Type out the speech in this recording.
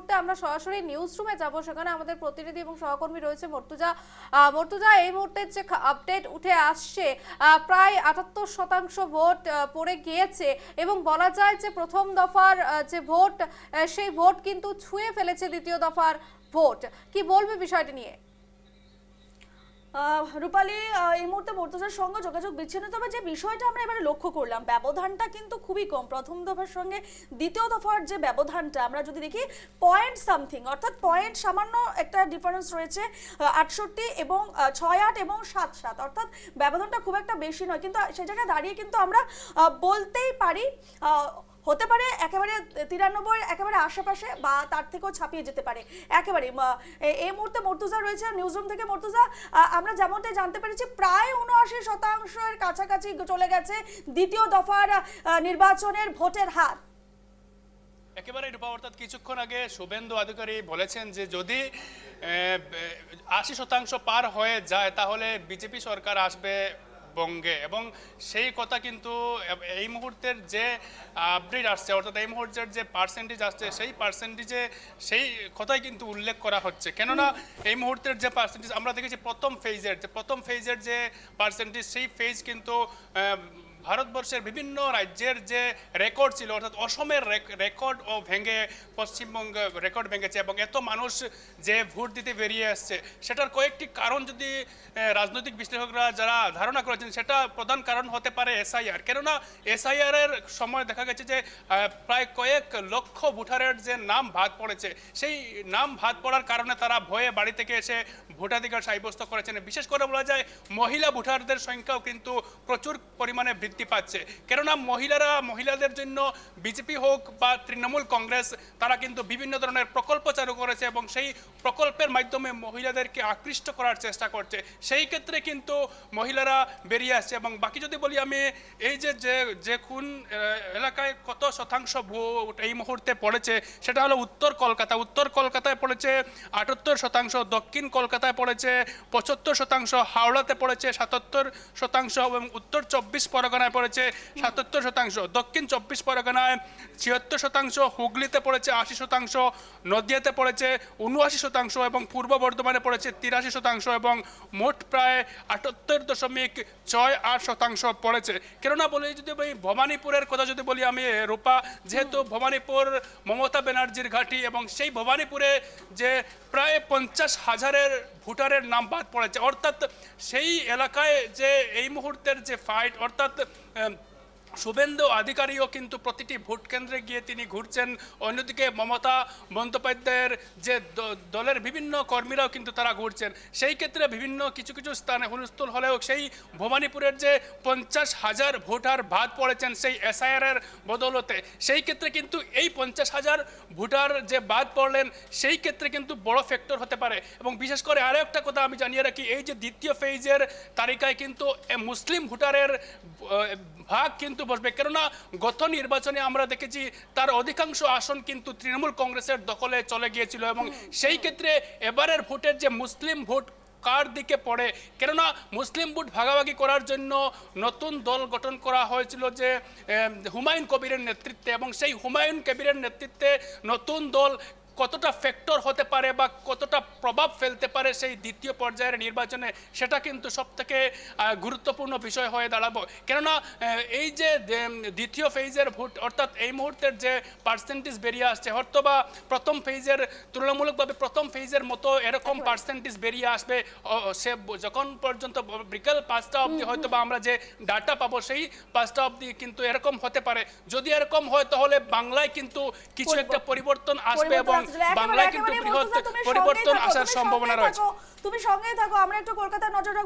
মুহূর্তে আমরা সরাসরি নিউজ রুমে যাব, সেখানে আমাদের প্রতিনিধি এবং সহকর্মী রয়েছে মর্তুজা। মর্তুজা, এই মুহূর্তে যে আপডেট উঠে আসছে, প্রায় 78% ভোট পড়ে গিয়েছে এবং বলা যায় যে প্রথম দফার যে ভোট সেই ভোট কিন্তু ছুঁয়ে ফেলেছে দ্বিতীয় দফার ভোট। কি বলবে বিষয়টি নিয়ে? রূপালী, এই মুহূর্তে মর্তুজার সঙ্গে যোগাযোগ বিচ্ছিন্ন, তবে যে বিষয়টা আমরা এবারে লক্ষ্য করলাম, ব্যবধানটা কিন্তু খুবই কম। প্রথম দফার সঙ্গে দ্বিতীয় দফার যে ব্যবধানটা আমরা যদি দেখি, পয়েন্ট সামথিং, অর্থাৎ পয়েন্ট সামান্য একটা ডিফারেন্স রয়েছে, 68 এবং 68 এবং 77, অর্থাৎ ব্যবধানটা খুব একটা বেশি নয়। কিন্তু সেই জায়গায় দাঁড়িয়ে কিন্তু আমরা বলতেই পারি হতে পারে একেবারে 93 একেবারে আশেপাশে, বা তার থেকেও ছাপিয়ে যেতে পারে একেবারে। এই মুহূর্তে মর্তুজা রয়েছে নিউজরুম থেকে। মর্তুজা, আমরা যেমনটা জানতে পেরেছি প্রায় 79% কাছাকাছি চলে গেছে দ্বিতীয় দফার নির্বাচনের ভোটের হার। একেবারে রূপা, অর্থাৎ কিছুক্ষণ আগে শুভেন্দু অধিকারী বলেছেন যে যদি 80% পার হয়ে যায় তাহলে বিজেপি সরকার আসবে বঙ্গে, এবং সেই কথা কিন্তু এই মুহূর্তের যে আপডেট আসছে, অর্থাৎ এই মুহূর্তের যে পার্সেন্টেজ আসছে সেই পার্সেন্টেজে সেই কথাই কিন্তু উল্লেখ করা হচ্ছে। কেননা এই মুহূর্তের যে পার্সেন্টেজ আমরা দেখেছি প্রথম ফেজের যে পার্সেন্টেজ, সেই ফেজ কিন্তু ভারতবর্ষের বিভিন্ন রাজ্যের যে রেকর্ড ছিল, অর্থাৎ অসমের রেকর্ডও ভেঙে পশ্চিমবঙ্গ রেকর্ড ভেঙেছে, এবং এত মানুষ যে ভোট দিতে বেরিয়ে আসছে সেটার কয়েকটি কারণ যদি রাজনৈতিক বিশ্লেষকরা যারা ধারণা করেছেন, সেটা প্রধান কারণ হতে পারে এসআইআর। কেননা এসআইআর এর সময় দেখা গেছে যে প্রায় কয়েক লক্ষ ভোটারের যে নাম বাদ পড়েছে, সেই নাম বাদ পড়ার কারণে তারা ভয়ে বাড়ি থেকে এসে ভোটাধিকার সাব্যস্ত করেছেন। বিশেষ করে বলা যায় মহিলা ভোটারদের সংখ্যাও কিন্তু প্রচুর পরিমাণে বৃদ্ধি পাচ্ছে। কেননা মহিলাদের জন্য বিজেপি হোক বা তৃণমূল কংগ্রেস, তারা কিন্তু বিভিন্ন ধরনের প্রকল্প চালু করেছে এবং সেই প্রকল্পের মাধ্যমে মহিলাদেরকে আকৃষ্ট করার চেষ্টা করছে। সেই ক্ষেত্রে কিন্তু মহিলারা বেরিয়ে আসছে। এবং বাকি যদি বলি আমি, এই যে কোন এলাকায় কত শতাংশ ভোট এই মুহূর্তে পড়েছে, সেটা হলো উত্তর কলকাতায় পড়েছে 78%, দক্ষিণ কলকাতায় পড়েছে 75%, হাওড়াতে পড়েছে 77%, এবং উত্তর 24 পরগনায় পড়েছে 77%, দক্ষিণ 24 পরগনায় 76%, হুগলিতে পড়েছে 80%, নদিয়াতে পড়েছে 79%, এবং পূর্ব বর্ধমানে পড়েছে 83%, এবং মোট প্রায় 78.68% পড়েছে। কেননা বলি যদি ভবানীপুরের কথা যদি বলি আমি রূপা, যেহেতু ভবানীপুর মমতা ব্যানার্জির ঘাঁটি, এবং সেই ভবানীপুরে যে প্রায় 50,000 ভোটারের নাম বাদ পড়েছে, অর্থাৎ সেই এলাকায় যে এই মুহূর্তের যে ফাইট, অর্থাৎ শুভেন্দু অধিকারীও কিন্তু প্রতিটি ভোট কেন্দ্রে গিয়ে তিনি ঘুরছেন। অন্যদিকে মমতা বন্দ্যোপাধ্যায়ের যে দলের বিভিন্ন কর্মীরাও কিন্তু তারা ঘুরছেন। সেই ক্ষেত্রে বিভিন্ন কিছু স্থানে হুলস্থুল হলেও সেই ভবানীপুরের যে 50,000 ভোটার বাদ পড়েছেন সেই এসআইআর এর বদৌলতে, সেই ক্ষেত্রে কিন্তু এই 50,000 ভোটার যে বাদ পড়লেন সেই ক্ষেত্রে কিন্তু বড় ফ্যাক্টর হতে পারে। এবং বিশেষ করে আরও একটা কথা আমি জানিয়ে রাখি, এই যে দ্বিতীয় ফেজের তালিকায় কিন্তু মুসলিম ভোটারের ভাগ কিন্তু বসবে। কেননা গত নির্বাচনে আমরা দেখেছি তার অধিকাংশ আসন কিন্তু তৃণমূল কংগ্রেসের দখলে চলে গিয়েছিল, এবং সেই ক্ষেত্রে এবারের ভোটের যে মুসলিম ভোট কার দিকে পড়ে, কেননা মুসলিম ভোট ভাগাভাগি করার জন্য নতুন দল গঠন করা হয়েছিল যে হুমায়ুন কবিরের নেতৃত্বে, এবং সেই হুমায়ুন কবিরের নেতৃত্বে নতুন দল কতটা ফ্যাক্টর হতে পারে বা কতটা প্রভাব ফেলতে পারে সেই দ্বিতীয় পর্যায়ের নির্বাচনে, সেটা কিন্তু সবথেকে গুরুত্বপূর্ণ বিষয় হয়ে দাঁড়াবো। কেননা এই যে দ্বিতীয় ফেজের ভোট, অর্থাৎ এই মুহূর্তের যে পার্সেন্টেজ বেরিয়ে আসছে, হয়তো বা প্রথম ফেজের তুলনামূলকভাবে প্রথম ফেজের মতো এরকম পার্সেন্টেজ বেরিয়ে আসবে সে যখন পর্যন্ত বিকাল 5টা অবধি হয়তো বা আমরা যে ডাটা পাবো সেই 5টা অবধি কিন্তু এরকম হতে পারে। যদি এরকম হয় তাহলে বাংলায় কিন্তু কিছু একটা পরিবর্তন আসবে, এবং বাংলায় কিন্তু বৃহৎ পরিবর্তন আসার সম্ভাবনা রয়েছে। তুমি সঙ্গেই থাকো, আমরা একটু কলকাতার নজর রাখবো।